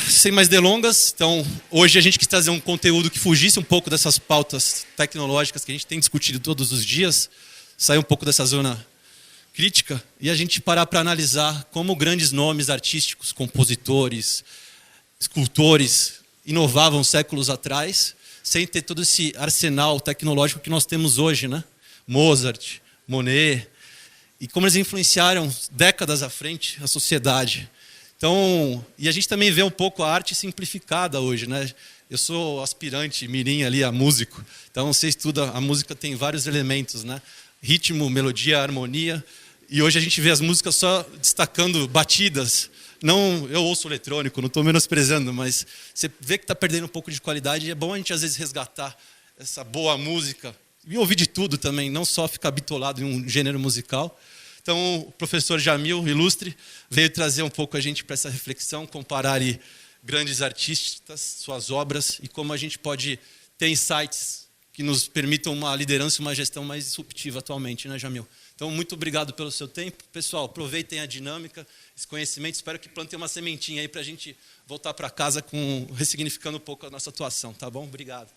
sem mais delongas, então hoje a gente quis trazer um conteúdo que fugisse um pouco dessas pautas tecnológicas que a gente tem discutido todos os dias, sair um pouco dessa zona crítica e a gente parar para analisar como grandes nomes artísticos, compositores, escultores inovavam séculos atrás, sem ter todo esse arsenal tecnológico que nós temos hoje, né? Mozart, Monet, e como eles influenciaram décadas à frente a sociedade. Então, e a gente também vê um pouco a arte simplificada hoje, né? Eu sou aspirante mirim ali a músico, então você estuda, a música tem vários elementos, né? Ritmo, melodia, harmonia, e hoje a gente vê as músicas só destacando batidas. Não, eu ouço eletrônico, não estou menosprezando, mas você vê que está perdendo um pouco de qualidade e é bom a gente às vezes resgatar essa boa música e ouvir de tudo também, não só ficar bitolado em um gênero musical. Então, o professor Jamil, ilustre, veio trazer um pouco a gente para essa reflexão, comparar ali grandes artistas, suas obras e como a gente pode ter insights que nos permitam uma liderança e uma gestão mais disruptiva atualmente, né, Jamil? Então, muito obrigado pelo seu tempo. Pessoal, aproveitem a dinâmica, esse conhecimento. Espero que plantem uma sementinha aí para a gente voltar para casa ressignificando um pouco a nossa atuação, tá bom? Obrigado.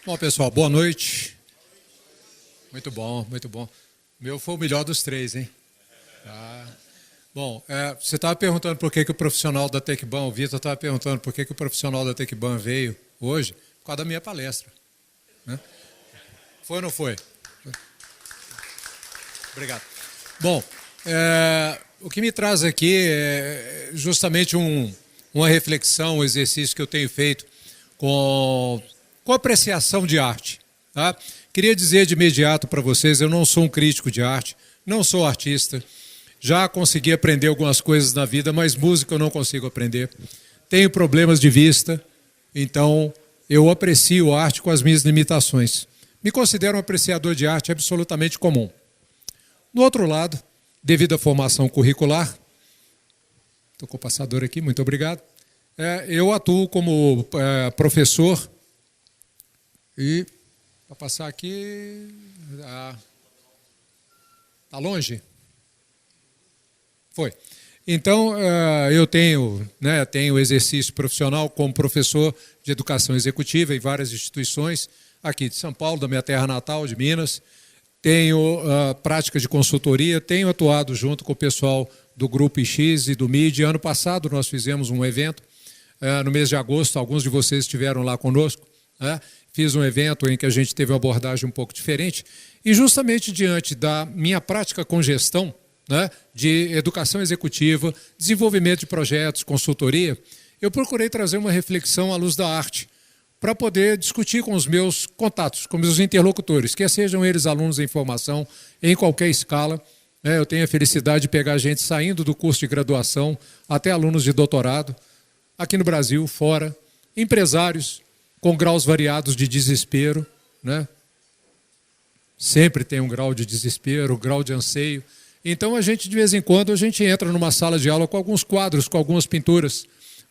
Bom, pessoal, boa noite. Muito bom, muito bom. O meu foi o melhor dos três, hein? Bom, você estava perguntando por que o profissional da TecBan, o Vitor estava perguntando por que o profissional da TecBan veio hoje, por causa da minha palestra. Né? Foi ou não foi? Obrigado. Bom, o que me traz aqui é justamente uma reflexão, um exercício que eu tenho feito com apreciação de arte. Tá? Queria dizer de imediato para vocês, eu não sou um crítico de arte, não sou artista, já consegui aprender algumas coisas na vida, mas música eu não consigo aprender. Tenho problemas de vista, então eu aprecio arte com as minhas limitações. Me considero um apreciador de arte absolutamente comum. Do outro lado, devido à formação curricular, estou com o passador aqui, muito obrigado, eu atuo como professor e, para passar aqui, está longe? Foi. Então, eu tenho exercício profissional como professor de educação executiva em várias instituições, aqui de São Paulo, da minha terra natal, de Minas. Tenho prática de consultoria, tenho atuado junto com o pessoal do Grupo IX e do MID. Ano passado nós fizemos um evento, no mês de agosto, alguns de vocês estiveram lá conosco. Fiz um evento em que a gente teve uma abordagem um pouco diferente e justamente diante da minha prática com gestão, de educação executiva, desenvolvimento de projetos, consultoria, eu procurei trazer uma reflexão à luz da arte para poder discutir com os meus contatos, com os meus interlocutores, quer sejam eles alunos em formação, em qualquer escala. Eu tenho a felicidade de pegar gente saindo do curso de graduação até alunos de doutorado, aqui no Brasil, fora, empresários com graus variados de desespero, Sempre tem um grau de desespero, um grau de anseio. Então, de vez em quando, a gente entra numa sala de aula com alguns quadros, com algumas pinturas,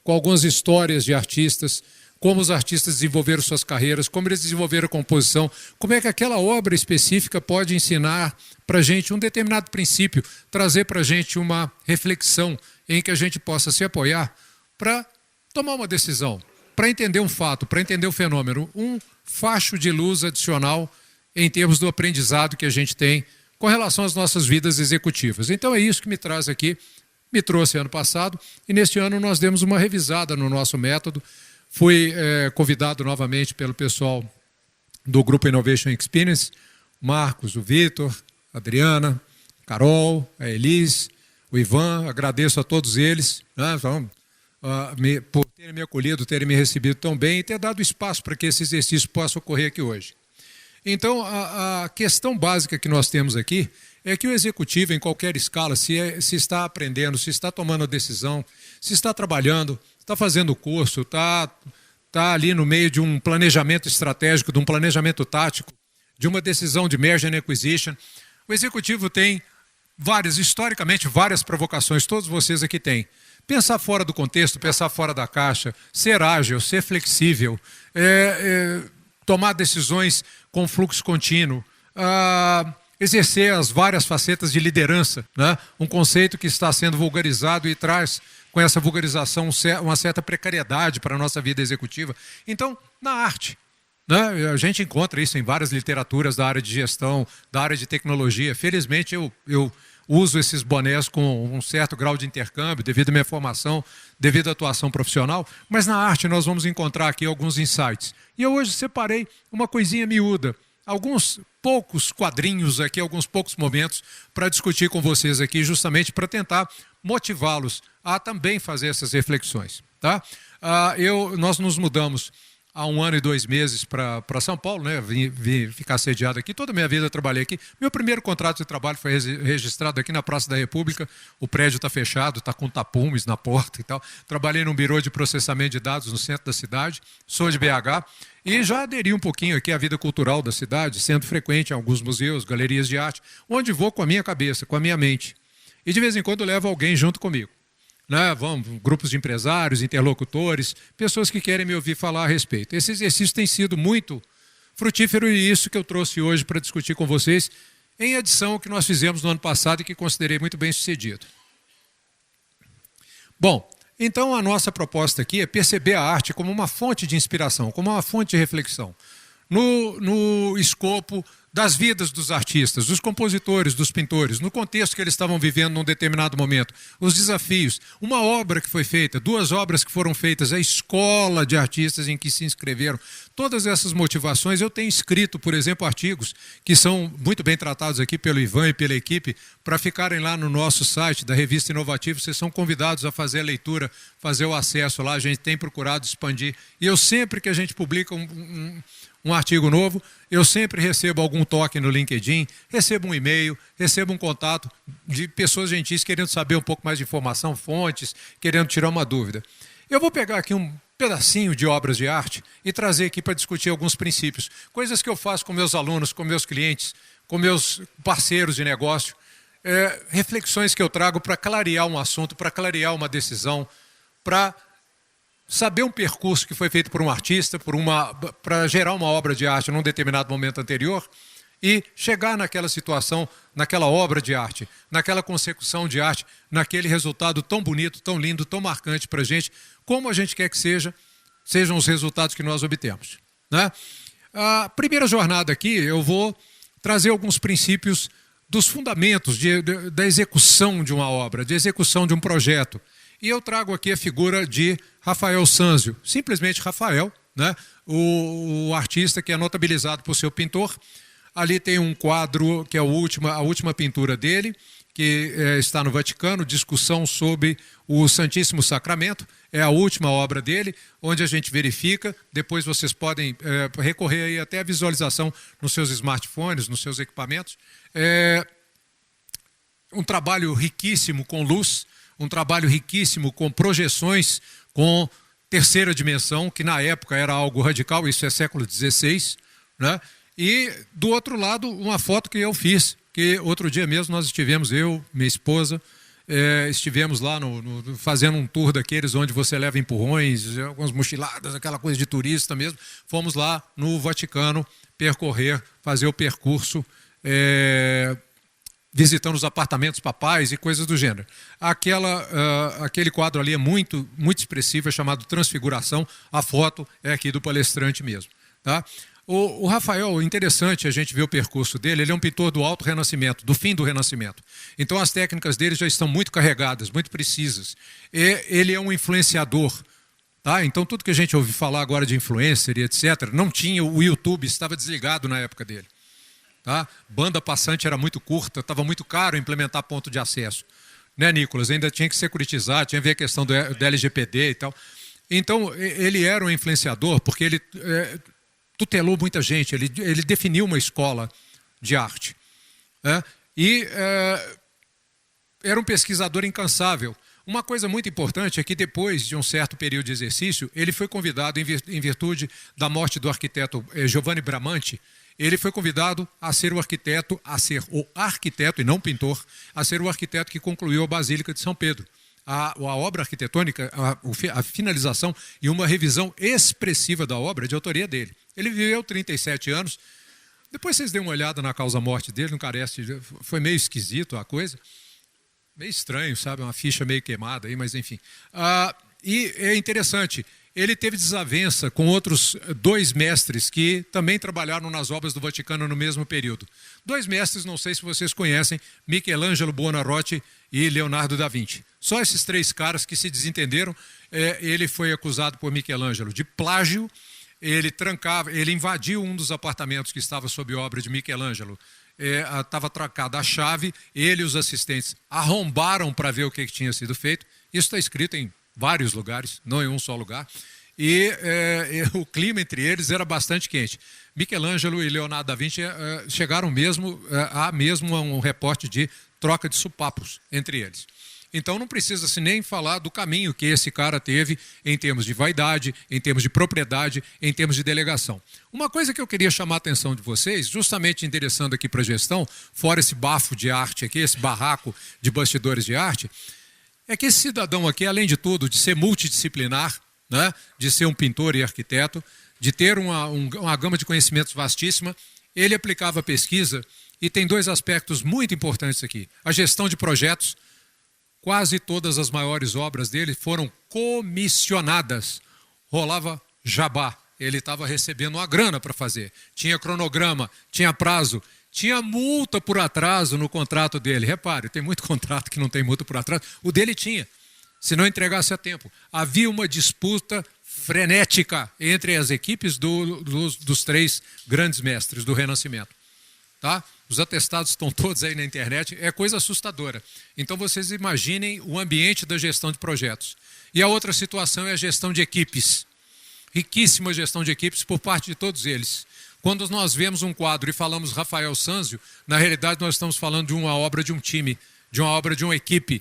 com algumas histórias de artistas, como os artistas desenvolveram suas carreiras, como eles desenvolveram a composição, como é que aquela obra específica pode ensinar para a gente um determinado princípio, trazer para a gente uma reflexão em que a gente possa se apoiar para tomar uma decisão, para entender um fato, para entender o fenômeno, um facho de luz adicional em termos do aprendizado que a gente tem com relação às nossas vidas executivas. Então é isso que me traz aqui, me trouxe ano passado, e neste ano nós demos uma revisada no nosso método. Fui convidado novamente pelo pessoal do Grupo Innovation Experience, Marcos, o Vitor, a Adriana, a Carol, a Elis, o Ivan, agradeço a todos eles, por terem me acolhido, terem me recebido tão bem e ter dado espaço para que esse exercício possa ocorrer aqui hoje. Então, a questão básica que nós temos aqui é que o executivo, em qualquer escala, se está aprendendo, se está tomando a decisão, se está trabalhando, está fazendo curso, está ali no meio de um planejamento estratégico, de um planejamento tático, de uma decisão de merger and acquisition, o executivo tem historicamente, várias provocações, todos vocês aqui têm. Pensar fora do contexto, pensar fora da caixa, ser ágil, ser flexível, tomar decisões com fluxo contínuo, exercer as várias facetas de liderança, né? Um conceito que está sendo vulgarizado e traz com essa vulgarização uma certa precariedade para a nossa vida executiva. Então, na arte, né? A gente encontra isso em várias literaturas da área de gestão, da área de tecnologia. Felizmente, eu uso esses bonés com um certo grau de intercâmbio, devido à minha formação, devido à atuação profissional, mas na arte nós vamos encontrar aqui alguns insights. E eu hoje separei uma coisinha miúda, alguns poucos quadrinhos aqui, alguns poucos momentos para discutir com vocês aqui, justamente para tentar motivá-los a também fazer essas reflexões. Tá? Nós nos mudamos há 1 ano e 2 meses para São Paulo, né? Vim ficar sediado aqui. Toda a minha vida eu trabalhei aqui. Meu primeiro contrato de trabalho foi registrado aqui na Praça da República. O prédio está fechado, está com tapumes na porta e tal. Trabalhei num birô de processamento de dados no centro da cidade. Sou de BH e já aderi um pouquinho aqui à vida cultural da cidade, sendo frequente em alguns museus, galerias de arte, onde vou com a minha cabeça, com a minha mente. E de vez em quando eu levo alguém junto comigo. Né? Grupos de empresários, interlocutores, pessoas que querem me ouvir falar a respeito. Esse exercício tem sido muito frutífero e isso que eu trouxe hoje para discutir com vocês em edição que nós fizemos no ano passado e que considerei muito bem sucedido. Bom, então a nossa proposta aqui é perceber a arte como uma fonte de inspiração, como uma fonte de reflexão, no escopo das vidas dos artistas, dos compositores, dos pintores, no contexto que eles estavam vivendo num determinado momento, os desafios, uma obra que foi feita, 2 obras que foram feitas, a escola de artistas em que se inscreveram, todas essas motivações. Eu tenho escrito, por exemplo, artigos que são muito bem tratados aqui pelo Ivan e pela equipe, para ficarem lá no nosso site da Revista Inovativa. Vocês são convidados a fazer a leitura, fazer o acesso lá, a gente tem procurado expandir. E eu sempre que a gente publica um artigo novo, eu sempre recebo algum toque no LinkedIn, recebo um e-mail, recebo um contato de pessoas gentis querendo saber um pouco mais de informação, fontes, querendo tirar uma dúvida. Eu vou pegar aqui um pedacinho de obras de arte e trazer aqui para discutir alguns princípios, coisas que eu faço com meus alunos, com meus clientes, com meus parceiros de negócio, reflexões que eu trago para clarear um assunto, para clarear uma decisão, para saber um percurso que foi feito por um artista, para gerar uma obra de arte num determinado momento anterior e chegar naquela situação, naquela obra de arte, naquela consecução de arte, naquele resultado tão bonito, tão lindo, tão marcante para a gente, como a gente quer que sejam os resultados que nós obtemos. Né? A primeira jornada aqui, eu vou trazer alguns princípios dos fundamentos da execução de uma obra, de execução de um projeto. E eu trago aqui a figura de Rafael Sanzio, simplesmente Rafael, né? O artista que é notabilizado por seu pintor. Ali tem um quadro que é a última pintura dele, que está no Vaticano, discussão sobre o Santíssimo Sacramento. É a última obra dele, onde a gente verifica. Depois vocês podem recorrer aí até a visualização nos seus smartphones, nos seus equipamentos. Um trabalho riquíssimo com luz, um trabalho riquíssimo com projeções, com terceira dimensão, que na época era algo radical, isso é século XVI, né? E do outro lado, uma foto que eu fiz, que outro dia mesmo nós estivemos, eu, minha esposa, estivemos lá fazendo um tour daqueles onde você leva empurrões, algumas mochiladas, aquela coisa de turista mesmo. Fomos lá no Vaticano fazer o percurso, visitando os apartamentos papais e coisas do gênero. Aquele quadro ali é muito, muito expressivo, é chamado Transfiguração. A foto é aqui do palestrante mesmo. Tá? O Rafael, interessante a gente ver o percurso dele, ele é um pintor do Alto Renascimento, do fim do Renascimento. Então as técnicas dele já estão muito carregadas, muito precisas. Ele é um influenciador. Tá? Então tudo que a gente ouve falar agora de influencer e etc., não tinha, o YouTube estava desligado na época dele. Tá? Banda passante era muito curta, estava muito caro implementar ponto de acesso. Né, Nicolas? Ainda tinha que securitizar, tinha que ver a questão do LGPD e tal. Então, ele era um influenciador porque ele tutelou muita gente, ele definiu uma escola de arte. Né? E era um pesquisador incansável. Uma coisa muito importante é que depois de um certo período de exercício, ele foi convidado, em virtude da morte do arquiteto Giovanni Bramante, ele foi convidado a ser o arquiteto e não pintor, a ser o arquiteto que concluiu a Basílica de São Pedro. A obra arquitetônica, a finalização e uma revisão expressiva da obra de autoria dele. Ele viveu 37 anos, Depois vocês dêem uma olhada na causa-morte dele, não carece, foi meio esquisito a coisa. Meio estranho, sabe? Uma ficha meio queimada aí, mas enfim. E é interessante, ele teve desavença com outros 2 mestres que também trabalharam nas obras do Vaticano no mesmo período. 2 mestres, não sei se vocês conhecem, Michelangelo Buonarroti e Leonardo da Vinci. Só esses 3 caras que se desentenderam. Ele foi acusado por Michelangelo de plágio. Ele invadiu um dos apartamentos que estava sob obra de Michelangelo. Estava trancada a chave, ele e os assistentes arrombaram para ver o que tinha sido feito. Isso está escrito em vários lugares, não em um só lugar. E o clima entre eles era bastante quente. Michelangelo e Leonardo da Vinci chegaram mesmo a um reporte de troca de supapos entre eles. Então não precisa-se nem falar do caminho que esse cara teve em termos de vaidade, em termos de propriedade, em termos de delegação. Uma coisa que eu queria chamar a atenção de vocês, justamente endereçando aqui para a gestão, fora esse bafo de arte aqui, esse barraco de bastidores de arte, é que esse cidadão aqui, além de tudo, de ser multidisciplinar, né, de ser um pintor e arquiteto, de ter uma gama de conhecimentos vastíssima, ele aplicava a pesquisa e tem 2 aspectos muito importantes aqui. A gestão de projetos. Quase todas as maiores obras dele foram comissionadas. Rolava jabá. Ele estava recebendo uma grana para fazer. Tinha cronograma, tinha prazo, tinha multa por atraso no contrato dele. Repare, tem muito contrato que não tem multa por atraso. O dele tinha, se não entregasse a tempo. Havia uma disputa frenética entre as equipes dos 3 grandes mestres do Renascimento. Tá? Os atestados estão todos aí na internet, é coisa assustadora. Então vocês imaginem o ambiente da gestão de projetos. E a outra situação é a gestão de equipes. Riquíssima gestão de equipes por parte de todos eles. Quando nós vemos um quadro e falamos Rafael Sanzio, na realidade nós estamos falando de uma obra de um time, de uma obra de uma equipe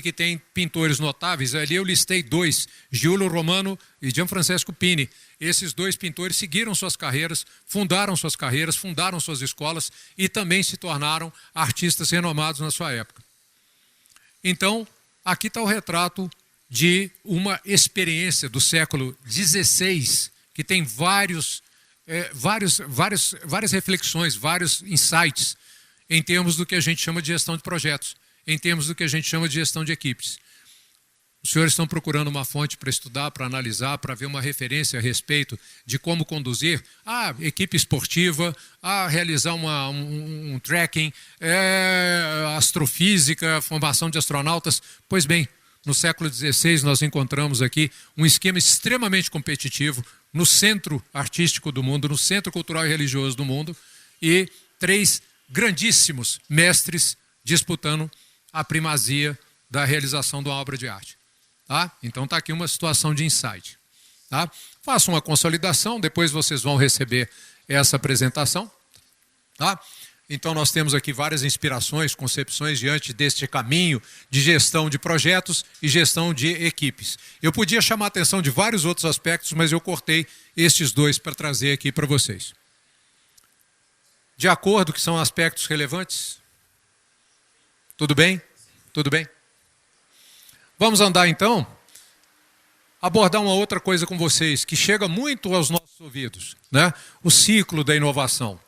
que tem pintores notáveis. Ali eu listei 2, Giulio Romano e Gianfrancesco Pini. Esses 2 pintores seguiram suas carreiras, fundaram suas escolas e também se tornaram artistas renomados na sua época. Então, aqui está o retrato de uma experiência do século XVI, que tem várias reflexões, vários insights em termos do que a gente chama de gestão de projetos, em termos do que a gente chama de gestão de equipes. Os senhores estão procurando uma fonte para estudar, para analisar, para ver uma referência a respeito de como conduzir a equipe esportiva, a realizar um tracking, astrofísica, formação de astronautas. Pois bem, no século XVI nós encontramos aqui um esquema extremamente competitivo no centro artístico do mundo, no centro cultural e religioso do mundo, e 3 grandíssimos mestres disputando a primazia da realização de uma obra de arte. Tá? Então está aqui uma situação de insight. Tá? Faço uma consolidação, depois vocês vão receber essa apresentação. Tá? Então nós temos aqui várias inspirações, concepções diante deste caminho de gestão de projetos e gestão de equipes. Eu podia chamar a atenção de vários outros aspectos, mas eu cortei estes 2 para trazer aqui para vocês. De acordo que são aspectos relevantes? Tudo bem? Tudo bem? Vamos andar então, abordar uma outra coisa com vocês, que chega muito aos nossos ouvidos, né? O ciclo da inovação.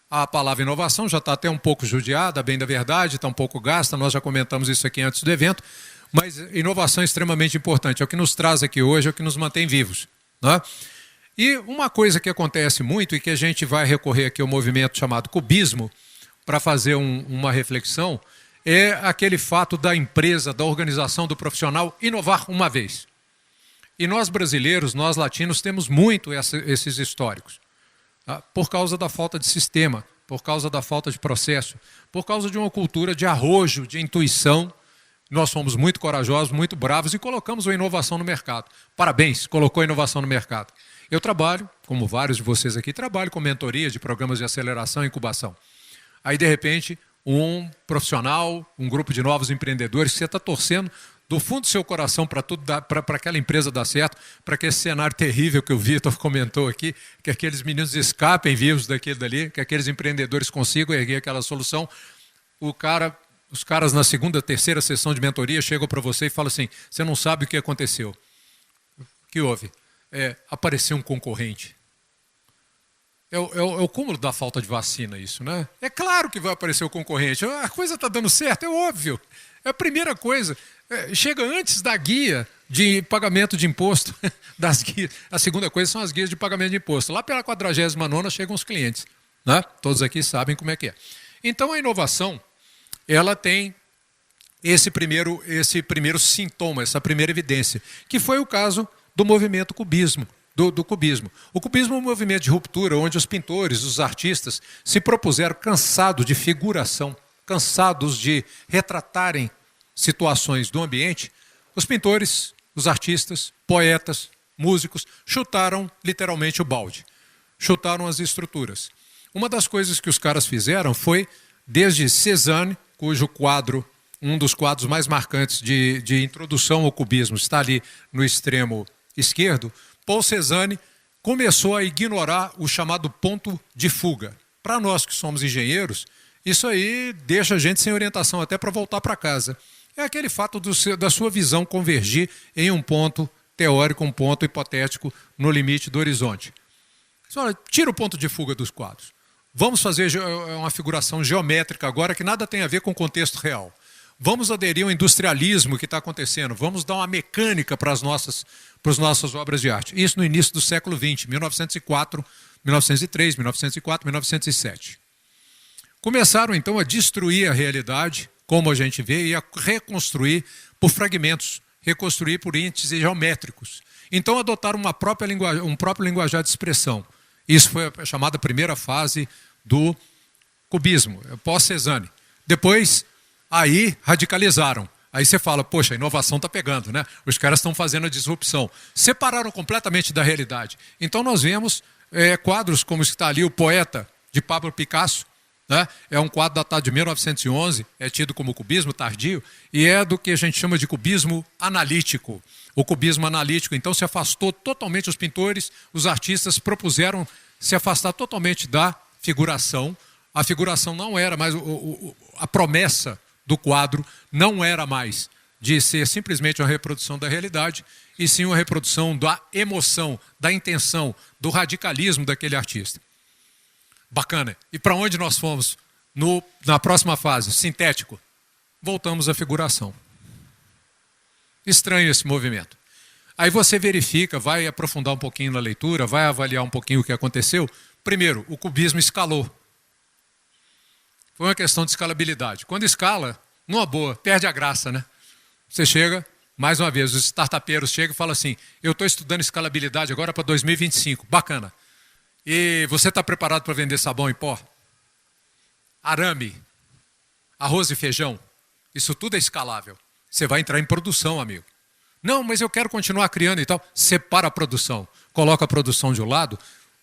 A palavra inovação já está até um pouco judiada, bem da verdade, está um pouco gasta, nós já comentamos isso aqui antes do evento, mas inovação é extremamente importante, é o que nos traz aqui hoje, é o que nos mantém vivos, né? E uma coisa que acontece muito e que a gente vai recorrer aqui ao movimento chamado cubismo para fazer uma reflexão, é aquele fato da empresa, da organização, do profissional inovar uma vez. E nós brasileiros, nós latinos, temos muito esses históricos. Tá? Por causa da falta de sistema, por causa da falta de processo, por causa de uma cultura de arrojo, de intuição. Nós somos muito corajosos, muito bravos e colocamos a inovação no mercado. Parabéns, colocou a inovação no mercado. Eu trabalho, como vários de vocês aqui, trabalho com mentoria de programas de aceleração e incubação. Aí, de repente, um profissional, um grupo de novos empreendedores que você está torcendo do fundo do seu coração para aquela empresa dar certo, para que esse cenário terrível que o Vitor comentou aqui, que aqueles meninos escapem vivos daquilo dali, que aqueles empreendedores consigam erguer aquela solução. Os caras na segunda, terceira sessão de mentoria chegam para você e falam assim, você não sabe o que aconteceu. O que houve? Apareceu um concorrente. É o cúmulo da falta de vacina isso, né? É claro que vai aparecer o concorrente. A coisa está dando certo, é óbvio. É a primeira coisa. Chega antes da guia de pagamento de imposto. Das guias. A segunda coisa são as guias de pagamento de imposto. Lá pela 49ª chegam os clientes. Né? Todos aqui sabem como é que é. Então a inovação, ela tem esse primeiro sintoma, essa primeira evidência, que foi o caso do movimento cubismo. Do cubismo. O cubismo é um movimento de ruptura onde os pintores, os artistas, se propuseram, cansados de figuração, cansados de retratarem situações do ambiente, os pintores, os artistas, poetas, músicos, chutaram literalmente o balde, chutaram as estruturas. Uma das coisas que os caras fizeram foi, desde Cézanne, cujo quadro, um dos quadros mais marcantes de introdução ao cubismo, está ali no extremo esquerdo, Paul Cézanne começou a ignorar o chamado ponto de fuga. Para nós que somos engenheiros, isso aí deixa a gente sem orientação até para voltar para casa. É aquele fato da sua visão convergir em um ponto teórico, um ponto hipotético no limite do horizonte. Olha, tira o ponto de fuga dos quadros. Vamos fazer uma figuração geométrica agora que nada tem a ver com o contexto real. Vamos aderir ao industrialismo que está acontecendo. Vamos dar uma mecânica para as nossas obras de arte. Isso no início do século XX, 1904, 1903, 1904, 1907. Começaram, então, a destruir a realidade, como a gente vê, e a reconstruir por fragmentos, reconstruir por índices geométricos. Então, adotaram um próprio linguajar de expressão. Isso foi a chamada primeira fase do cubismo, pós-Cézanne. Depois, aí radicalizaram. Aí você fala, poxa, a inovação está pegando, né? Os caras estão fazendo a disrupção. Separaram completamente da realidade. Então nós vemos quadros como está ali, o Poeta, de Pablo Picasso, né? É um quadro datado de 1911, é tido como cubismo tardio, e é do que a gente chama de cubismo analítico. O cubismo analítico, então, se afastou totalmente, os pintores, os artistas propuseram se afastar totalmente da figuração. A figuração não era mais, a promessa do quadro não era mais de ser simplesmente uma reprodução da realidade, e sim uma reprodução da emoção, da intenção, do radicalismo daquele artista. Bacana. E para onde nós fomos na próxima fase? Sintético. Voltamos à figuração. Estranho esse movimento. Aí você verifica, vai aprofundar um pouquinho na leitura, vai avaliar um pouquinho o que aconteceu. Primeiro, o cubismo escalou. Foi uma questão de escalabilidade. Quando escala, numa boa, perde a graça, né? Você chega, mais uma vez, os startupeiros chegam e falam assim, eu estou estudando escalabilidade agora para 2025, bacana. E você está preparado para vender sabão em pó? Arame, arroz e feijão, isso tudo é escalável. Você vai entrar em produção, amigo. Não, mas eu quero continuar criando e tal. Separa a produção, coloca a produção de um lado,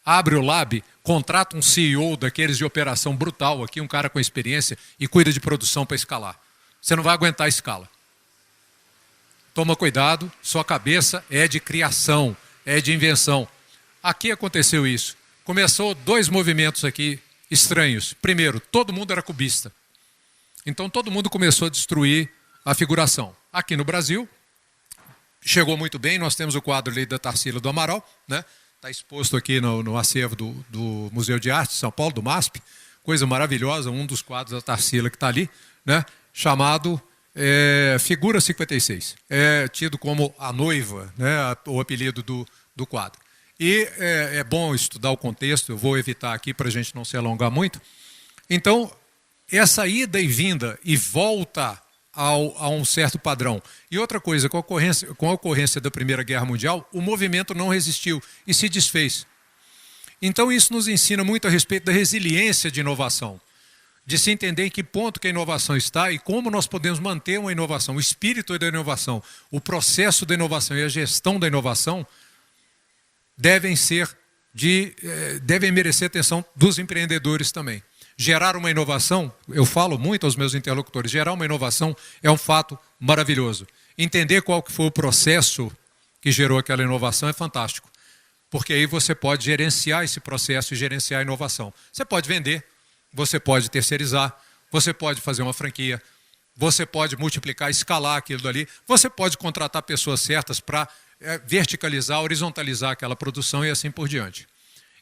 abre o lab, contrata um CEO daqueles de operação brutal aqui, um cara com experiência, e cuida de produção para escalar. Você não vai aguentar a escala. Toma cuidado, sua cabeça é de criação, é de invenção. Aqui aconteceu isso. Começou 2 movimentos aqui estranhos. Primeiro, todo mundo era cubista. Então todo mundo começou a destruir a figuração. Aqui no Brasil, chegou muito bem, nós temos o quadro ali da Tarsila do Amaral, né? Está exposto aqui no acervo do Museu de Arte de São Paulo, do MASP, coisa maravilhosa, um dos quadros da Tarsila que está ali, né? Chamado Figura 56. É tido como a noiva, né? O apelido do quadro. E é bom estudar o contexto, eu vou evitar aqui para a gente não se alongar muito. Então, essa ida e vinda e volta a um certo padrão. E outra coisa, com a ocorrência da Primeira Guerra Mundial, o movimento não resistiu e se desfez. Então isso nos ensina muito a respeito da resiliência de inovação, de se entender em que ponto que a inovação está e como nós podemos manter uma inovação, o espírito da inovação, o processo da inovação e a gestão da inovação devem merecer atenção dos empreendedores também. Gerar uma inovação, eu falo muito aos meus interlocutores, gerar uma inovação é um fato maravilhoso. Entender qual que foi o processo que gerou aquela inovação é fantástico. Porque aí você pode gerenciar esse processo e gerenciar a inovação. Você pode vender, você pode terceirizar, você pode fazer uma franquia, você pode multiplicar, escalar aquilo dali, você pode contratar pessoas certas para verticalizar, horizontalizar aquela produção e assim por diante.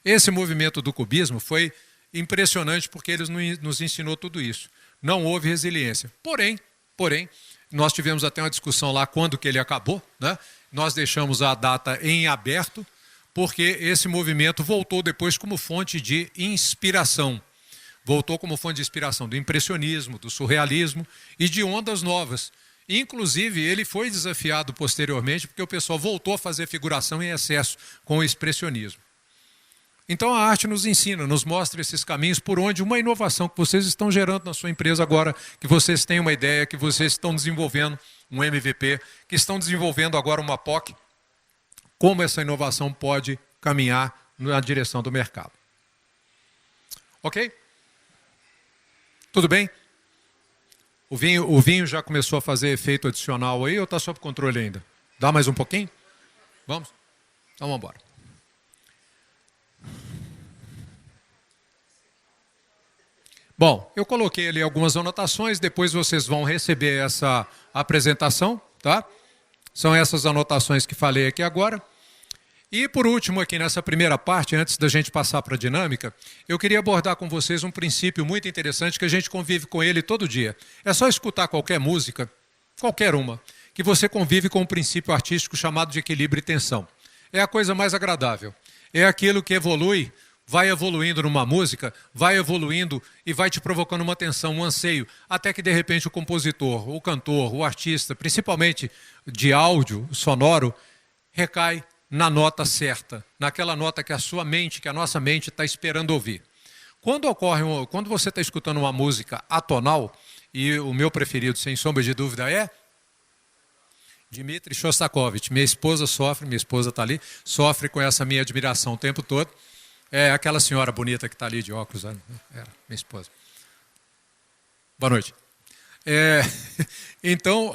Esse movimento do cubismo foi impressionante porque ele nos ensinou tudo isso. Não houve resiliência. Porém, nós tivemos até uma discussão lá quando que ele acabou, né? Nós deixamos a data em aberto, porque esse movimento voltou depois como fonte de inspiração. Voltou como fonte de inspiração do impressionismo, do surrealismo e de ondas novas. Inclusive, ele foi desafiado posteriormente porque o pessoal voltou a fazer figuração em excesso com o expressionismo. Então a arte nos ensina, nos mostra esses caminhos por onde uma inovação que vocês estão gerando na sua empresa agora, que vocês têm uma ideia, que vocês estão desenvolvendo um MVP, que estão desenvolvendo agora uma POC, como essa inovação pode caminhar na direção do mercado. Ok? Tudo bem? O vinho já começou a fazer efeito adicional aí ou está sob controle ainda? Dá mais um pouquinho? Vamos? Então vamos embora. Bom, eu coloquei ali algumas anotações, depois vocês vão receber essa apresentação, tá? São essas anotações que falei aqui agora. E por último aqui nessa primeira parte, antes da gente passar para a dinâmica, eu queria abordar com vocês um princípio muito interessante que a gente convive com ele todo dia. É só escutar qualquer música, qualquer uma, que você convive com um princípio artístico chamado de equilíbrio e tensão. É a coisa mais agradável. É aquilo que evolui, vai evoluindo numa música, vai evoluindo e vai te provocando uma tensão, um anseio, até que de repente o compositor, o cantor, o artista, principalmente de áudio sonoro, recai na nota certa, naquela nota que a sua mente, que a nossa mente está esperando ouvir. Quando você está escutando uma música atonal, e o meu preferido, sem sombra de dúvida, é Dmitri Shostakovich. Minha esposa está ali, sofre com essa minha admiração o tempo todo. É aquela senhora bonita que está ali de óculos, era minha esposa. Boa noite. Então,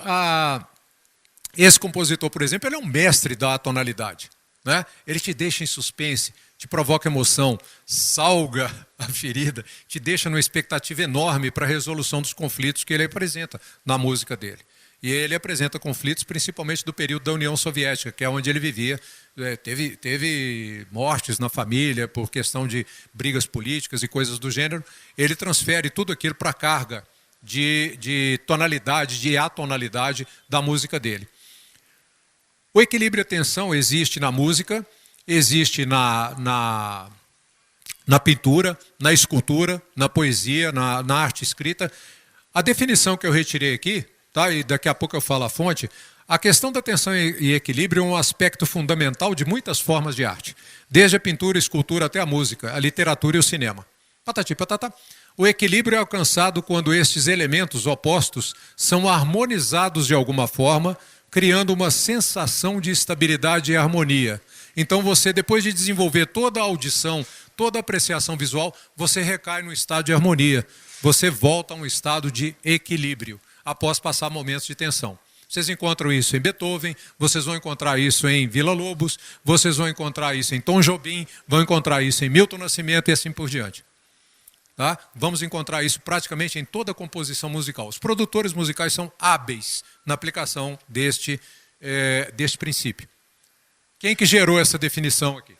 esse compositor, por exemplo, ele é um mestre da tonalidade, né? Ele te deixa em suspense, te provoca emoção, salga a ferida, te deixa numa expectativa enorme para a resolução dos conflitos que ele apresenta na música dele. E ele apresenta conflitos principalmente do período da União Soviética, que é onde ele vivia. Teve mortes na família por questão de brigas políticas e coisas do gênero. Ele transfere tudo aquilo para a carga de tonalidade, de atonalidade da música dele. O equilíbrio e a tensão existe na música, existe na pintura, na escultura, na poesia, na arte escrita. A definição que eu retirei aqui, tá? E daqui a pouco eu falo a fonte, a questão da tensão e equilíbrio é um aspecto fundamental de muitas formas de arte, desde a pintura, a escultura até a música, a literatura e o cinema. Patati patatá. O equilíbrio é alcançado quando estes elementos opostos são harmonizados de alguma forma, criando uma sensação de estabilidade e harmonia. Então você, depois de desenvolver toda a audição, toda a apreciação visual, você recai no estado de harmonia. Você volta a um estado de equilíbrio, após passar momentos de tensão. Vocês encontram isso em Beethoven, vocês vão encontrar isso em Villa-Lobos, vocês vão encontrar isso em Tom Jobim, vão encontrar isso em Milton Nascimento e assim por diante. Tá? Vamos encontrar isso praticamente em toda a composição musical. Os produtores musicais são hábeis na aplicação deste princípio. Quem que gerou essa definição aqui?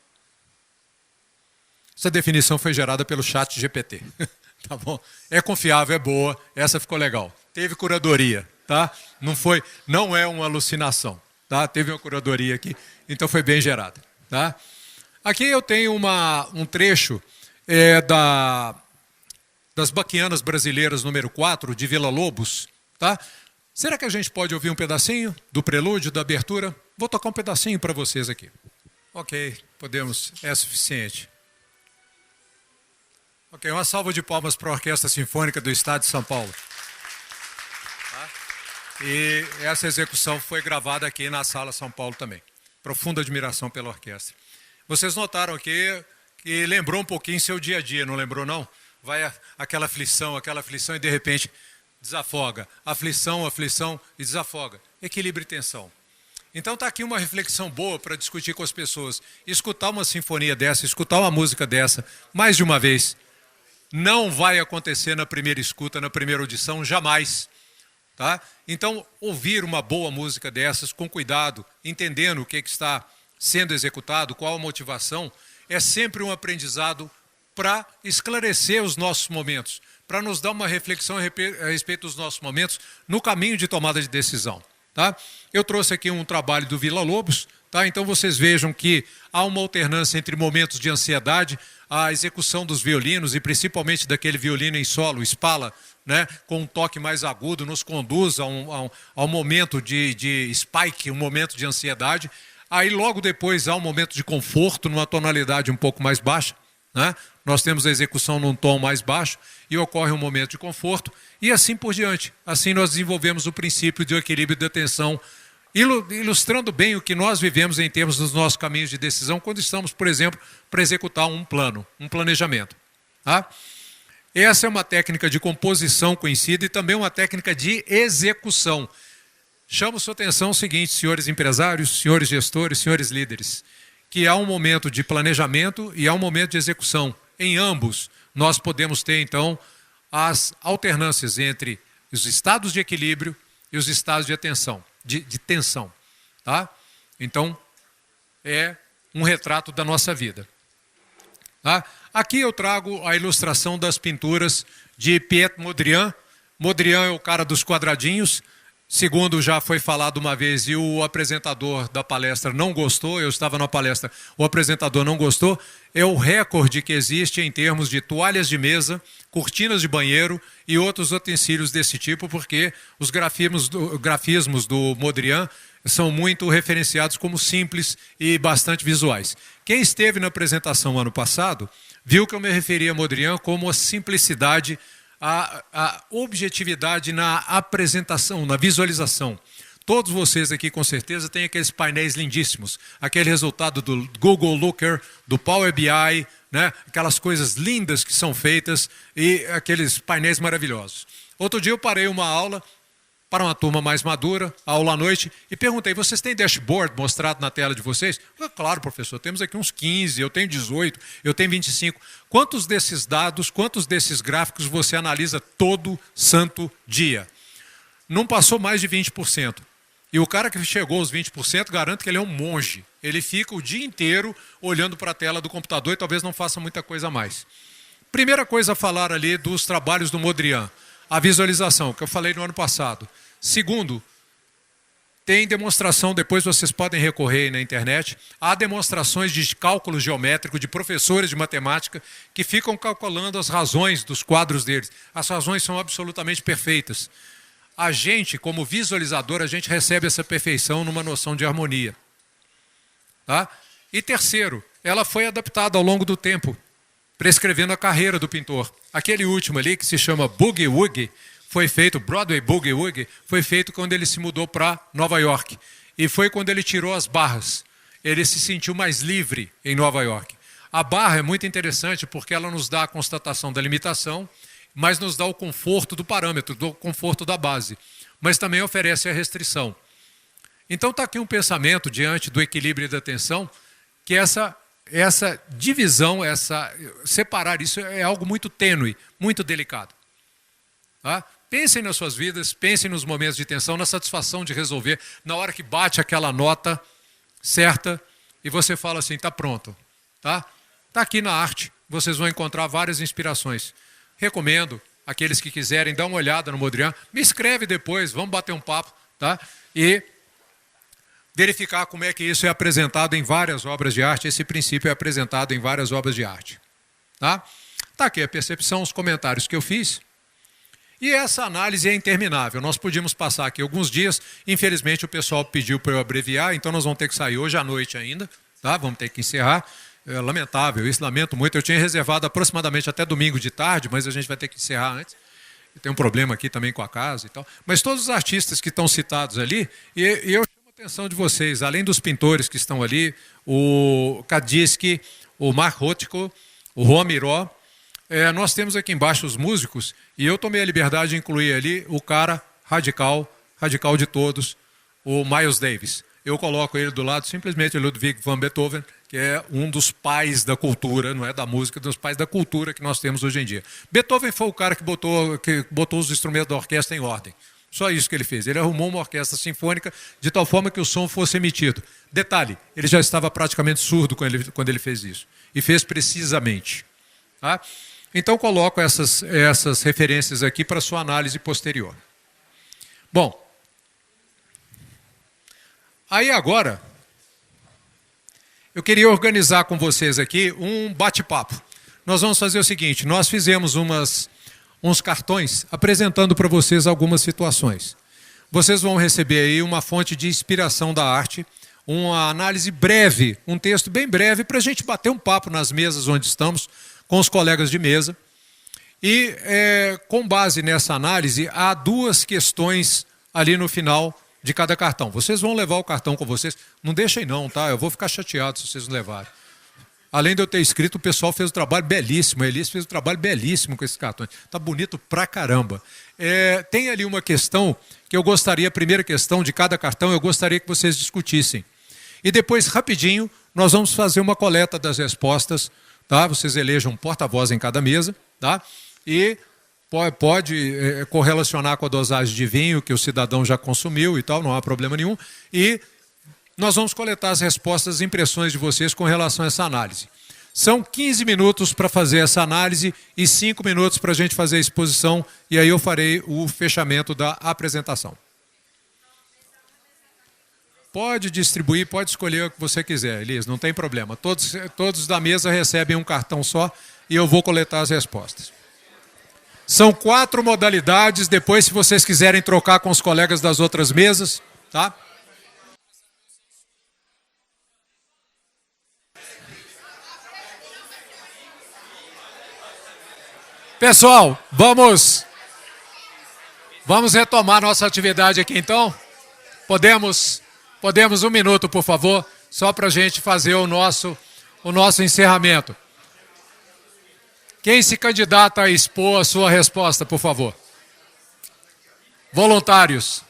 Essa definição foi gerada pelo ChatGPT. Tá bom? É confiável, é boa, essa ficou legal. Teve curadoria, tá? Não é uma alucinação, tá? Teve uma curadoria aqui, então foi bem gerada, tá? Aqui eu tenho um trecho das Baquianas Brasileiras número 4, de Villa-Lobos, tá? Será que a gente pode ouvir um pedacinho do prelúdio, da abertura? Vou tocar um pedacinho para vocês aqui. Ok, podemos, é suficiente. Ok, uma salva de palmas para a Orquestra Sinfônica do Estado de São Paulo. Tá? E essa execução foi gravada aqui na Sala São Paulo também. Profunda admiração pela orquestra. Vocês notaram aqui que lembrou um pouquinho seu dia a dia, não lembrou não? Vai aquela aflição e de repente desafoga. Aflição e desafoga. Equilíbrio e tensão. Então está aqui uma reflexão boa para discutir com as pessoas. Escutar uma sinfonia dessa, escutar uma música dessa, mais de uma vez, não vai acontecer na primeira escuta, na primeira audição, jamais. Tá? Então, ouvir uma boa música dessas com cuidado, entendendo o que está sendo executado, qual a motivação, é sempre um aprendizado para esclarecer os nossos momentos, para nos dar uma reflexão a respeito dos nossos momentos no caminho de tomada de decisão. Tá? Eu trouxe aqui um trabalho do Villa-Lobos, tá? Então vocês vejam que há uma alternância entre momentos de ansiedade, a execução dos violinos, e principalmente daquele violino em solo, Spala, né? Com um toque mais agudo, nos conduz a um momento de spike, um momento de ansiedade. Aí logo depois há um momento de conforto, numa tonalidade um pouco mais baixa, né? Nós temos a execução num tom mais baixo e ocorre um momento de conforto e assim por diante. Assim nós desenvolvemos o princípio de equilíbrio de atenção, ilustrando bem o que nós vivemos em termos dos nossos caminhos de decisão quando estamos, por exemplo, para executar um plano, um planejamento. Tá? Essa é uma técnica de composição conhecida e também uma técnica de execução. Chamo sua atenção o seguinte, senhores empresários, senhores gestores, senhores líderes, que há um momento de planejamento e há um momento de execução. Em ambos, nós podemos ter, então, as alternâncias entre os estados de equilíbrio e os estados de atenção, de tensão. Tá? Então, é um retrato da nossa vida. Tá? Aqui eu trago a ilustração das pinturas de Piet Mondrian. Mondrian é o cara dos quadradinhos. Segundo já foi falado uma vez e o apresentador da palestra não gostou, eu estava na palestra, o apresentador não gostou, é o recorde que existe em termos de toalhas de mesa, cortinas de banheiro e outros utensílios desse tipo, porque os grafismos do Mondrian são muito referenciados como simples e bastante visuais. Quem esteve na apresentação ano passado viu que eu me referia a Mondrian como a simplicidade, a objetividade na apresentação, na visualização. Todos vocês aqui, com certeza, têm aqueles painéis lindíssimos. Aquele resultado do Google Looker, do Power BI, né? Aquelas coisas lindas que são feitas e aqueles painéis maravilhosos. Outro dia eu parei uma aula para uma turma mais madura, aula à noite, e perguntei, vocês têm dashboard mostrado na tela de vocês? Claro, professor, temos aqui uns 15, eu tenho 18, eu tenho 25. Quantos desses dados, quantos desses gráficos você analisa todo santo dia? Não passou mais de 20%. E o cara que chegou aos 20%, garanto que ele é um monge. Ele fica o dia inteiro olhando para a tela do computador e talvez não faça muita coisa a mais. Primeira coisa a falar ali dos trabalhos do Mondrian, a visualização, que eu falei no ano passado. Segundo, tem demonstração, depois vocês podem recorrer aí na internet, há demonstrações de cálculo geométrico de professores de matemática que ficam calculando as razões dos quadros deles. As razões são absolutamente perfeitas. A gente, como visualizador, a gente recebe essa perfeição numa noção de harmonia. Tá? E terceiro, ela foi adaptada ao longo do tempo, prescrevendo a carreira do pintor. Aquele último ali, que se chama Boogie Woogie, foi feito, Broadway Boogie Woogie, foi feito quando ele se mudou para Nova York. E foi quando ele tirou as barras. Ele se sentiu mais livre em Nova York. A barra é muito interessante porque ela nos dá a constatação da limitação, mas nos dá o conforto do parâmetro, do conforto da base. Mas também oferece a restrição. Então está aqui um pensamento diante do equilíbrio e da tensão, que essa divisão, separar isso é algo muito tênue, muito delicado. Tá? Pensem nas suas vidas, pensem nos momentos de tensão, na satisfação de resolver, na hora que bate aquela nota certa e você fala assim, está pronto. Tá aqui na arte, vocês vão encontrar várias inspirações. Recomendo, aqueles que quiserem, dar uma olhada no Mondrian, me escreve depois, vamos bater um papo, tá? E verificar como é que isso é apresentado em várias obras de arte, esse princípio é apresentado em várias obras de arte. Tá aqui a percepção, os comentários que eu fiz. E essa análise é interminável. Nós podíamos passar aqui alguns dias. Infelizmente, o pessoal pediu para eu abreviar, então nós vamos ter que sair hoje à noite ainda. Tá? Vamos ter que encerrar. É lamentável, isso lamento muito. Eu tinha reservado aproximadamente até domingo de tarde, mas a gente vai ter que encerrar antes. Tem um problema aqui também com a casa e tal. Mas todos os artistas que estão citados ali, e eu chamo a atenção de vocês, além dos pintores que estão ali, o Kandinsky, o Mark Rothko, o Juan Miró, nós temos aqui embaixo os músicos, e eu tomei a liberdade de incluir ali o cara radical de todos, o Miles Davis. Eu coloco ele do lado simplesmente Ludwig van Beethoven, que é um dos pais da cultura, não é da música, dos pais da cultura que nós temos hoje em dia. Beethoven foi o cara que botou os instrumentos da orquestra em ordem. Só isso que ele fez. Ele arrumou uma orquestra sinfônica de tal forma que o som fosse emitido. Detalhe, ele já estava praticamente surdo quando ele fez isso. E fez precisamente. Tá? Então, coloco essas referências aqui para sua análise posterior. Bom, aí agora, eu queria organizar com vocês aqui um bate-papo. Nós vamos fazer o seguinte, nós fizemos uns cartões apresentando para vocês algumas situações. Vocês vão receber aí uma fonte de inspiração da arte, uma análise breve, um texto bem breve para a gente bater um papo nas mesas onde estamos, com os colegas de mesa. E, com base nessa análise, há 2 questões ali no final de cada cartão. Vocês vão levar o cartão com vocês. Não deixem não, tá? Eu vou ficar chateado se vocês não levarem. Além de eu ter escrito, o pessoal fez um trabalho belíssimo. A Elis fez um trabalho belíssimo com esses cartões. Está bonito pra caramba. Tem ali uma questão que eu gostaria, a primeira questão de cada cartão, eu gostaria que vocês discutissem. E depois, rapidinho, nós vamos fazer uma coleta das respostas. Tá? Vocês elejam um porta-voz em cada mesa. Tá? E pode correlacionar com a dosagem de vinho que o cidadão já consumiu e tal, não há problema nenhum. E nós vamos coletar as respostas, as impressões de vocês com relação a essa análise. São 15 minutos para fazer essa análise e 5 minutos para a gente fazer a exposição, e aí eu farei o fechamento da apresentação. Pode distribuir, pode escolher o que você quiser, Elis, não tem problema. Todos da mesa recebem um cartão só e eu vou coletar as respostas. São 4 modalidades, depois se vocês quiserem trocar com os colegas das outras mesas, tá? Pessoal, vamos retomar nossa atividade aqui então? Podemos 1 minuto, por favor, só para a gente fazer o nosso encerramento. Quem se candidata a expor a sua resposta, por favor? Voluntários.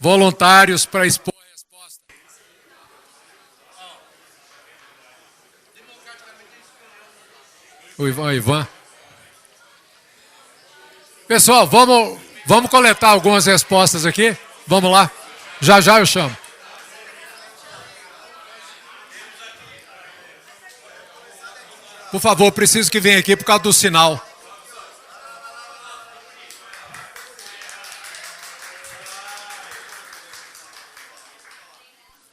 Voluntários para expor a resposta. O Ivan. Pessoal, vamos coletar algumas respostas aqui? Vamos lá. Já eu chamo. Por favor, preciso que venha aqui por causa do sinal.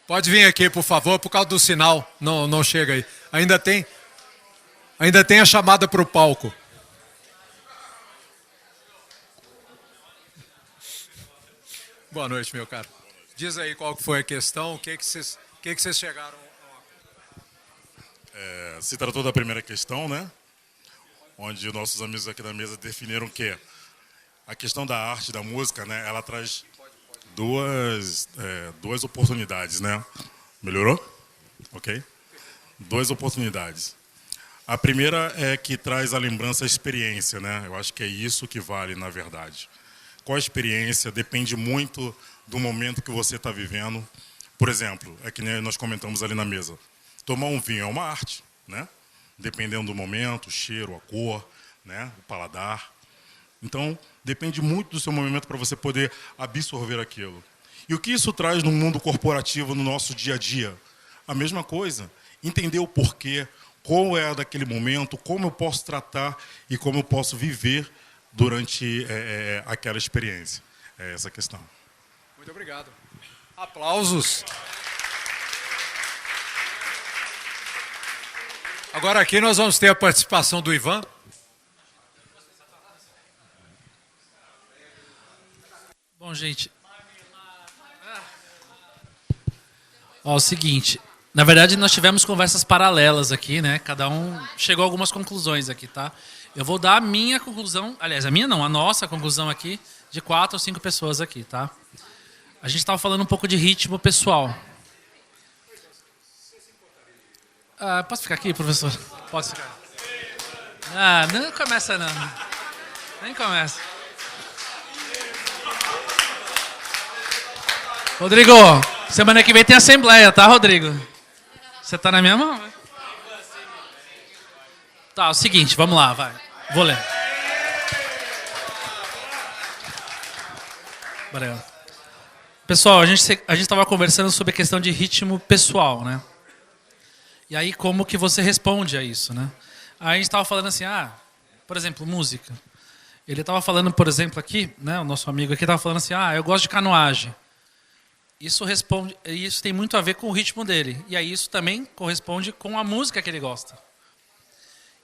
Pode vir aqui, por favor, por causa do sinal. Não chega aí. Ainda tem a chamada para o palco. Boa noite, meu caro. Diz aí qual foi a questão, o que vocês chegaram a... Se tratou da primeira questão, né? Onde nossos amigos aqui da mesa definiram que a questão da arte, da música, né? Ela traz duas oportunidades, né? Melhorou? Ok? 2 oportunidades. A primeira é que traz a lembrança, a experiência, né? Eu acho que é isso que vale, na verdade. Qual a experiência? Depende muito do momento que você está vivendo. Por exemplo, é que nem nós comentamos ali na mesa. Tomar um vinho é uma arte, né? Dependendo do momento, o cheiro, a cor, né? O paladar. Então, depende muito do seu momento para você poder absorver aquilo. E o que isso traz no mundo corporativo, no nosso dia a dia? A mesma coisa. Entender o porquê, qual é daquele momento, como eu posso tratar e como eu posso viver durante aquela experiência. É essa a questão. Muito obrigado. Aplausos. Agora aqui nós vamos ter a participação do Ivan. Bom, gente. Ó, o seguinte. Na verdade, nós tivemos conversas paralelas aqui, né? Cada um chegou a algumas conclusões aqui, tá? Eu vou dar a minha conclusão, aliás, a minha não, a nossa conclusão aqui, de 4 ou 5 pessoas aqui, tá? A gente estava falando um pouco de ritmo pessoal. Posso ficar aqui, professor? Posso ficar. Não começa não. Nem começa. Rodrigo, semana que vem tem assembleia, tá, Rodrigo? Você tá na minha mão, né? Tá, é o seguinte, vamos lá, vai. Vou ler. Obrigado. Pessoal, a gente estava conversando sobre a questão de ritmo pessoal, né? E aí, como que você responde a isso, né? Aí a gente estava falando assim, por exemplo, música. Ele estava falando, por exemplo, aqui, né? O nosso amigo aqui estava falando assim, eu gosto de canoagem. Isso tem muito a ver com o ritmo dele. E aí isso também corresponde com a música que ele gosta.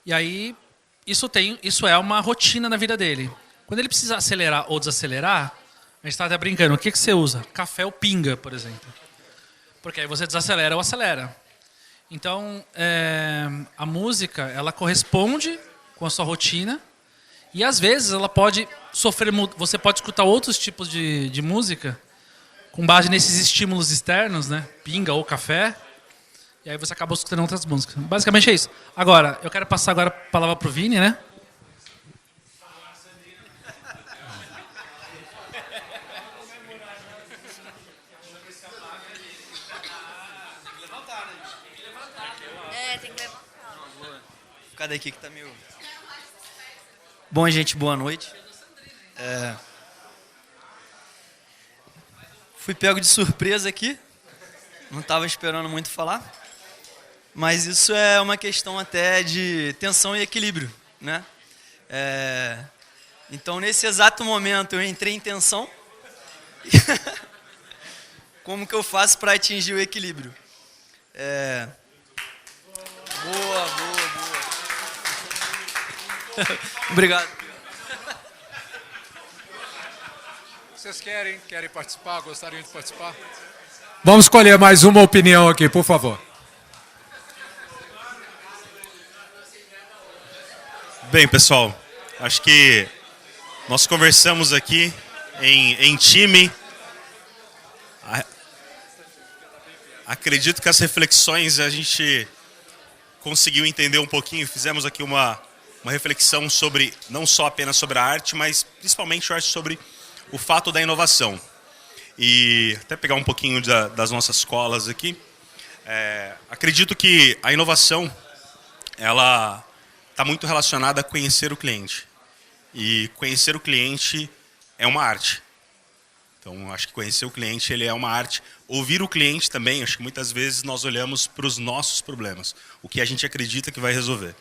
E aí, isso é uma rotina na vida dele. Quando ele precisa acelerar ou desacelerar, a gente está até brincando, o que você usa? Café ou pinga, por exemplo. Porque aí você desacelera ou acelera. Então, a música, ela corresponde com a sua rotina. E às vezes ela pode sofrer, você pode escutar outros tipos de música com base nesses estímulos externos, né? Pinga ou café. E aí você acaba escutando outras músicas. Basicamente é isso. Agora, eu quero passar agora a palavra para o Vini, né? Tem que levantar. Ficar daqui que tá meio... Bom, gente, boa noite. Fui pego de surpresa aqui. Não estava esperando muito falar. Mas isso é uma questão até de tensão e equilíbrio, né? Então, nesse exato momento, eu entrei em tensão. Como que eu faço para atingir o equilíbrio? Boa. Obrigado. Vocês querem participar? Gostariam de participar? Vamos escolher mais uma opinião aqui, por favor. Bem, pessoal, acho que nós conversamos aqui em time. Acredito que as reflexões a gente conseguiu entender um pouquinho. Fizemos aqui uma reflexão sobre, não só apenas sobre a arte, mas principalmente eu acho sobre o fato da inovação. E até pegar um pouquinho das nossas escolas aqui. Acredito que a inovação, ela está muito relacionada a conhecer o cliente. E conhecer o cliente é uma arte. Então, acho que conhecer o cliente ele é uma arte. Ouvir o cliente também, acho que muitas vezes nós olhamos para os nossos problemas, o que a gente acredita que vai resolver.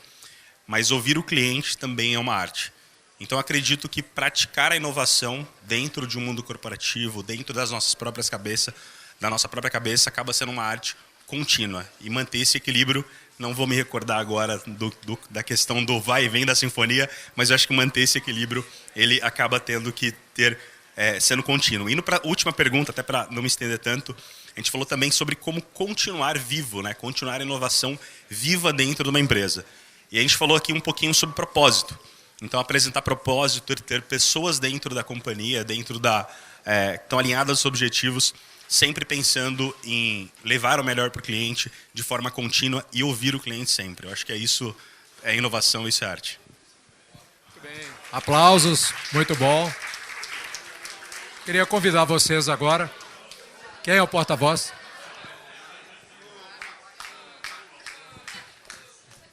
Mas ouvir o cliente também é uma arte. Então, acredito que praticar a inovação dentro de um mundo corporativo, dentro das nossas próprias cabeças, da nossa própria cabeça, acaba sendo uma arte contínua. E manter esse equilíbrio, não vou me recordar agora da questão do vai e vem da sinfonia, mas eu acho que manter esse equilíbrio, ele acaba tendo que ter, sendo contínuo. Indo para a última pergunta, até para não me estender tanto, a gente falou também sobre como continuar vivo, né? Continuar a inovação viva dentro de uma empresa. E a gente falou aqui um pouquinho sobre propósito. Então, apresentar propósito, ter pessoas dentro da companhia, estão alinhadas aos objetivos, sempre pensando em levar o melhor para o cliente de forma contínua e ouvir o cliente sempre. Eu acho que isso é inovação, isso é arte. Muito bem. Aplausos, muito bom. Queria convidar vocês agora. Quem é o porta-voz?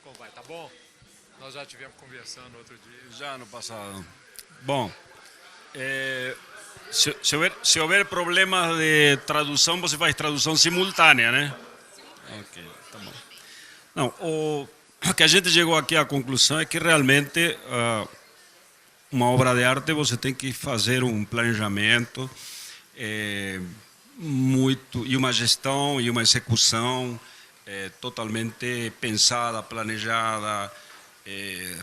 Como vai? Tá bom? Nós já estivemos conversando outro dia. Já no passado. Bom, se houver problemas de tradução, você faz tradução simultânea, né? Ok, tá bom. Não, o que a gente chegou aqui à conclusão é que realmente uma obra de arte você tem que fazer um planejamento e uma gestão e uma execução totalmente pensada, planejada,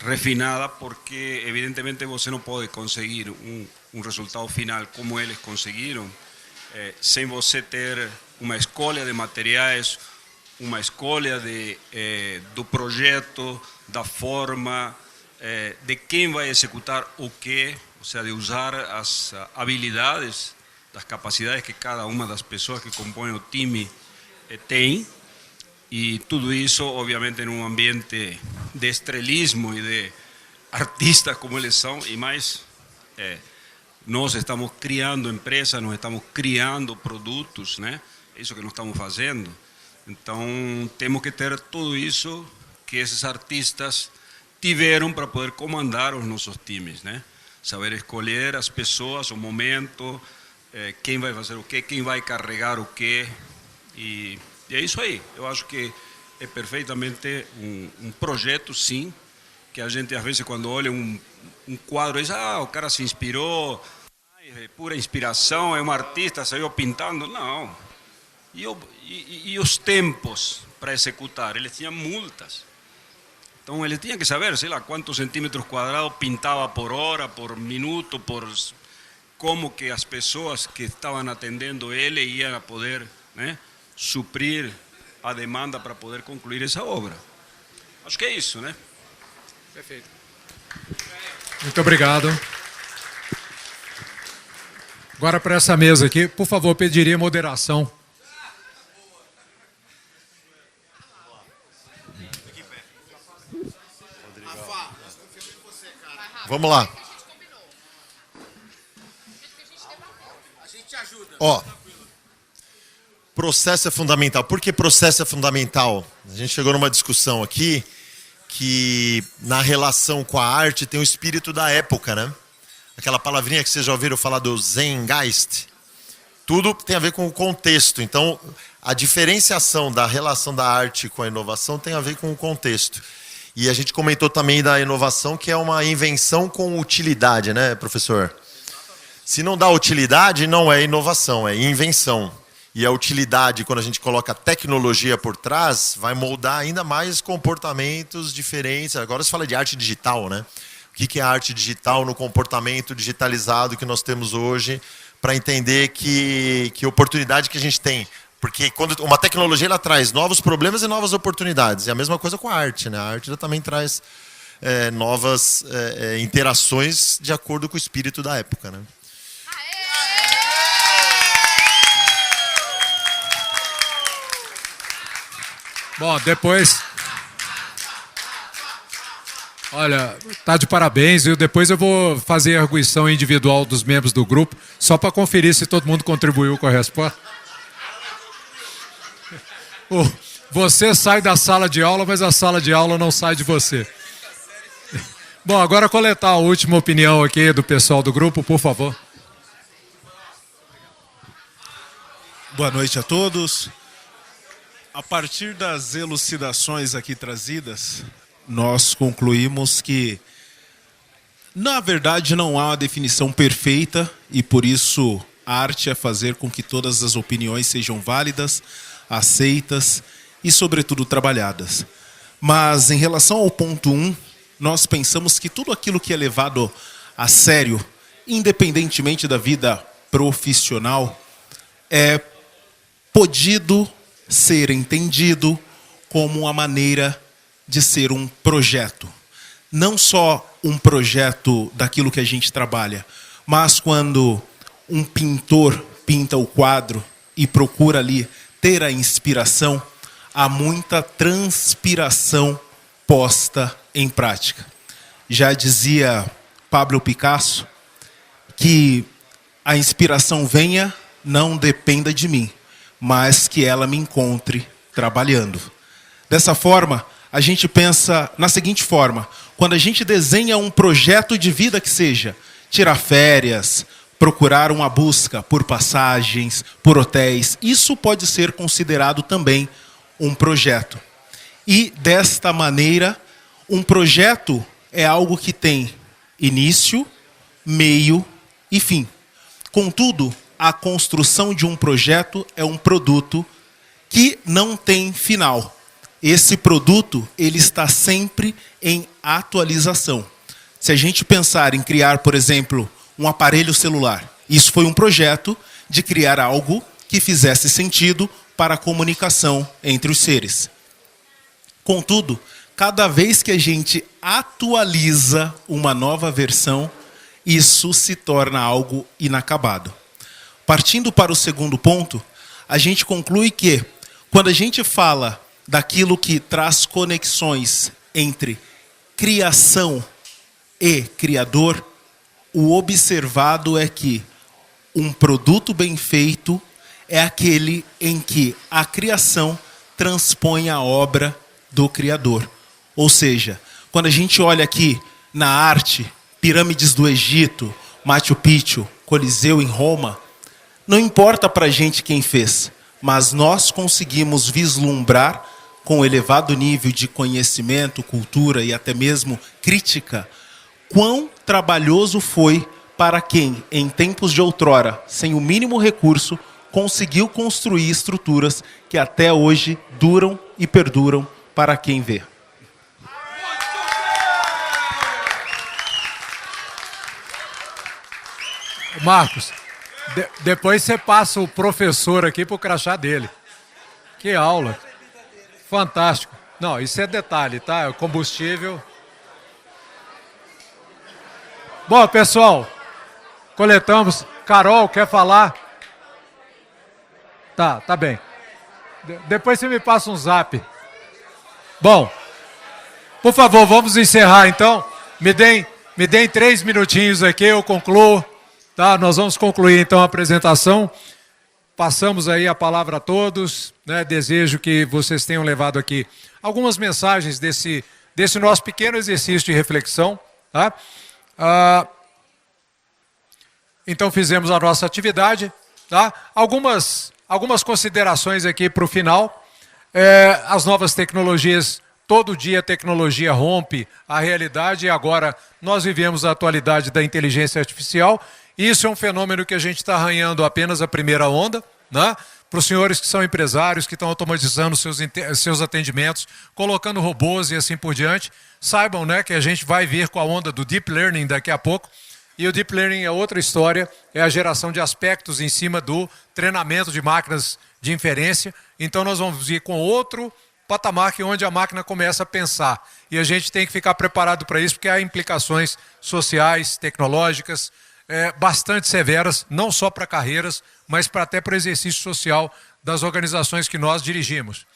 refinada, porque evidentemente você não pode conseguir um resultado final como eles conseguiram sem você ter uma escolha de materiais, uma escolha do projeto, da forma, de quem vai executar o quê, ou seja, de usar as habilidades, das capacidades que cada uma das pessoas que compõem o time tem. E tudo isso, obviamente, em um ambiente de estrelismo e de artistas como eles são, e mais, nós estamos criando empresas, nós estamos criando produtos, né? É isso que nós estamos fazendo. Então, temos que ter tudo isso que esses artistas tiveram para poder comandar os nossos times, né? Saber escolher as pessoas, o momento, quem vai fazer o quê, quem vai carregar o quê. E é isso aí. Eu acho que é perfeitamente um projeto, sim, que a gente, às vezes, quando olha um quadro, diz, o cara se inspirou, é pura inspiração, é um artista, saiu pintando. Não. E os tempos para executar? Ele tinha multas. Então, ele tinha que saber, sei lá, quantos centímetros quadrados pintava por hora, por minuto, como que as pessoas que estavam atendendo ele iam a poder, né, suprir a demanda para poder concluir essa obra. Acho que é isso, né? Perfeito. Muito obrigado. Agora para essa mesa aqui, por favor, pediria moderação. Vamos lá. Ó, processo é fundamental. Por que processo é fundamental? A gente chegou numa discussão aqui que na relação com a arte tem o espírito da época, né? Aquela palavrinha que vocês já ouviram falar do Zeitgeist. Tudo tem a ver com o contexto. Então, a diferenciação da relação da arte com a inovação tem a ver com o contexto. E a gente comentou também da inovação, que é uma invenção com utilidade, né, professor? Se não dá utilidade, não é inovação, é invenção. E a utilidade, quando a gente coloca tecnologia por trás, vai moldar ainda mais comportamentos diferentes. Agora se fala de arte digital, né? O que é arte digital no comportamento digitalizado que nós temos hoje, para entender que oportunidade que a gente tem. Porque quando uma tecnologia ela traz novos problemas e novas oportunidades. E a mesma coisa com a arte, né? A arte ela também traz novas interações de acordo com o espírito da época, né? Bom, depois... Olha, tá de parabéns, viu? Depois eu vou fazer a arguição individual dos membros do grupo, só para conferir se todo mundo contribuiu com a resposta. Você sai da sala de aula, mas a sala de aula não sai de você. Bom, agora coletar a última opinião aqui do pessoal do grupo, por favor. Boa noite a todos. A partir das elucidações aqui trazidas, nós concluímos que, na verdade, não há uma definição perfeita e, por isso, a arte é fazer com que todas as opiniões sejam válidas, aceitas e, sobretudo, trabalhadas. Mas, em relação ao ponto 1, nós pensamos que tudo aquilo que é levado a sério, independentemente da vida profissional, é podido ser entendido como uma maneira de ser um projeto. Não só um projeto daquilo que a gente trabalha, mas quando um pintor pinta o quadro e procura ali ter a inspiração, há muita transpiração posta em prática. Já dizia Pablo Picasso que a inspiração venha, não dependa de mim, mas que ela me encontre trabalhando. Dessa forma, a gente pensa na seguinte forma: quando a gente desenha um projeto de vida que seja tirar férias, procurar uma busca por passagens, por hotéis, isso pode ser considerado também um projeto. E, desta maneira, um projeto é algo que tem início, meio e fim. Contudo, a construção de um projeto é um produto que não tem final. Esse produto, ele está sempre em atualização. Se a gente pensar em criar, por exemplo, um aparelho celular, isso foi um projeto de criar algo que fizesse sentido para a comunicação entre os seres. Contudo, cada vez que a gente atualiza uma nova versão, isso se torna algo inacabado. Partindo para o segundo ponto, a gente conclui que, quando a gente fala daquilo que traz conexões entre criação e criador, o observado é que um produto bem feito é aquele em que a criação transpõe a obra do Criador. Ou seja, quando a gente olha aqui na arte, pirâmides do Egito, Machu Picchu, Coliseu em Roma, Não importa para a gente quem fez, mas nós conseguimos vislumbrar, com elevado nível de conhecimento, cultura e até mesmo crítica, quão trabalhoso foi para quem, em tempos de outrora, sem o mínimo recurso, conseguiu construir estruturas que até hoje duram e perduram para quem vê. Marcos, depois você passa o professor aqui para o crachá dele. Que aula. Fantástico. Não, isso é detalhe, tá? O combustível. Bom, pessoal, coletamos. Carol, quer falar? Tá bem. Depois você me passa um zap. Bom, por favor, vamos encerrar então. Me deem 3 minutinhos aqui, eu concluo. Tá, nós vamos concluir então a apresentação. Passamos aí a palavra a todos, né? Desejo que vocês tenham levado aqui algumas mensagens desse nosso pequeno exercício de reflexão. Tá? Então fizemos a nossa atividade. Tá? Algumas considerações aqui para o final. As novas tecnologias, todo dia a tecnologia rompe a realidade e agora nós vivemos a atualidade da inteligência artificial. Isso é um fenômeno que a gente está arranhando apenas a primeira onda, né? Para os senhores que são empresários, que estão automatizando seus atendimentos, colocando robôs e assim por diante, saibam, né, que a gente vai vir com a onda do Deep Learning daqui a pouco. E o Deep Learning é outra história, é a geração de aspectos em cima do treinamento de máquinas de inferência. Então nós vamos ir com outro patamar que onde a máquina começa a pensar. E a gente tem que ficar preparado para isso, porque há implicações sociais, tecnológicas, bastante severas, não só para carreiras, mas até para o exercício social das organizações que nós dirigimos.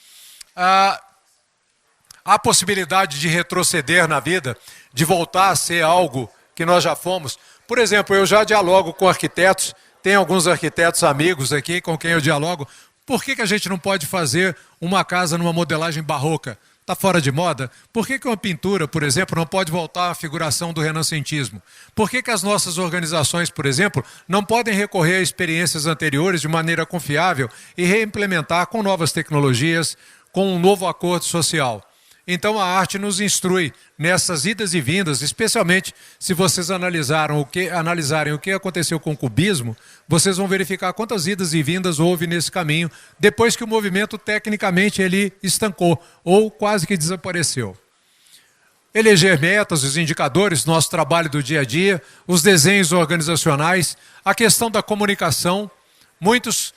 Há possibilidade de retroceder na vida, de voltar a ser algo que nós já fomos. Por exemplo, eu já dialogo com arquitetos, tem alguns arquitetos amigos aqui com quem eu dialogo. Por que a gente não pode fazer uma casa numa modelagem barroca? Está fora de moda? Por que uma pintura, por exemplo, não pode voltar à figuração do renascentismo? Por que as nossas organizações, por exemplo, não podem recorrer a experiências anteriores de maneira confiável e reimplementar com novas tecnologias, com um novo acordo social? Então a arte nos instrui nessas idas e vindas, especialmente se vocês analisarem o que aconteceu com o cubismo, vocês vão verificar quantas idas e vindas houve nesse caminho, depois que o movimento tecnicamente ele estancou ou quase que desapareceu. Eleger metas, os indicadores, nosso trabalho do dia a dia, os desenhos organizacionais, a questão da comunicação. Muitos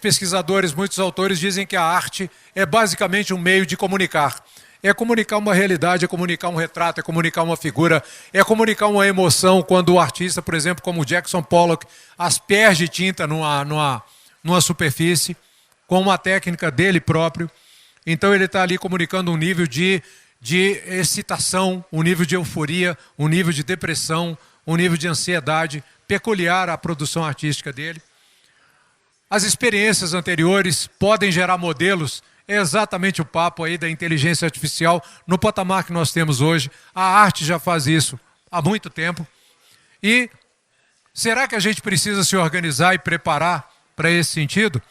pesquisadores, muitos autores dizem que a arte é basicamente um meio de comunicar. É comunicar uma realidade, é comunicar um retrato, é comunicar uma figura, é comunicar uma emoção quando o artista, por exemplo, como Jackson Pollock, asperge tinta numa superfície com uma técnica dele próprio. Então ele está ali comunicando um nível de excitação, um nível de euforia, um nível de depressão, um nível de ansiedade peculiar à produção artística dele. As experiências anteriores podem gerar modelos, é exatamente o papo aí da inteligência artificial no patamar que nós temos hoje. A arte já faz isso há muito tempo. E será que a gente precisa se organizar e preparar para esse sentido?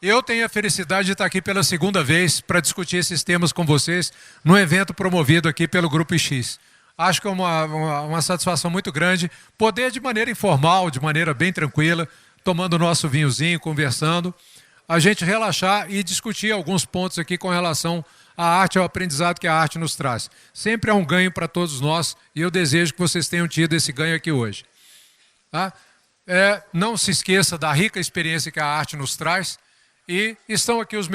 Eu tenho a felicidade de estar aqui pela segunda vez para discutir esses temas com vocês num evento promovido aqui pelo Grupo X. Acho que é uma satisfação muito grande poder, de maneira informal, de maneira bem tranquila, tomando o nosso vinhozinho, conversando, a gente relaxar e discutir alguns pontos aqui com relação à arte, ao aprendizado que a arte nos traz. Sempre é um ganho para todos nós e eu desejo que vocês tenham tido esse ganho aqui hoje. Tá? Não se esqueça da rica experiência que a arte nos traz e estão aqui os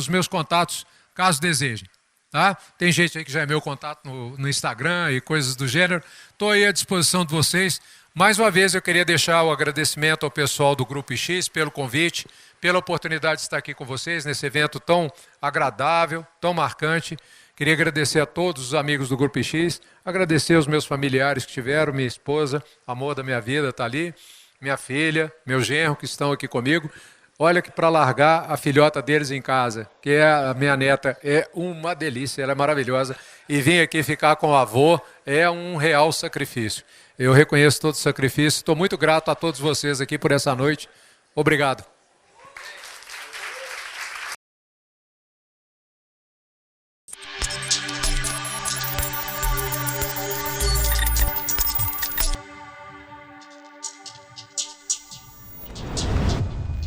meus contatos, caso desejem. Tá? Tem gente aí que já é meu contato no Instagram e coisas do gênero. Estou aí à disposição de vocês. Mais uma vez eu queria deixar o agradecimento ao pessoal do Grupo X pelo convite, pela oportunidade de estar aqui com vocês nesse evento tão agradável, tão marcante. Queria agradecer a todos os amigos do Grupo X, agradecer aos meus familiares que tiveram, minha esposa, amor da minha vida, está ali, minha filha, meu genro que estão aqui comigo. Olha que para largar a filhota deles em casa, que é a minha neta, é uma delícia, ela é maravilhosa. E vir aqui ficar com o avô é um real sacrifício. Eu reconheço todo o sacrifício, estou muito grato a todos vocês aqui por essa noite. Obrigado.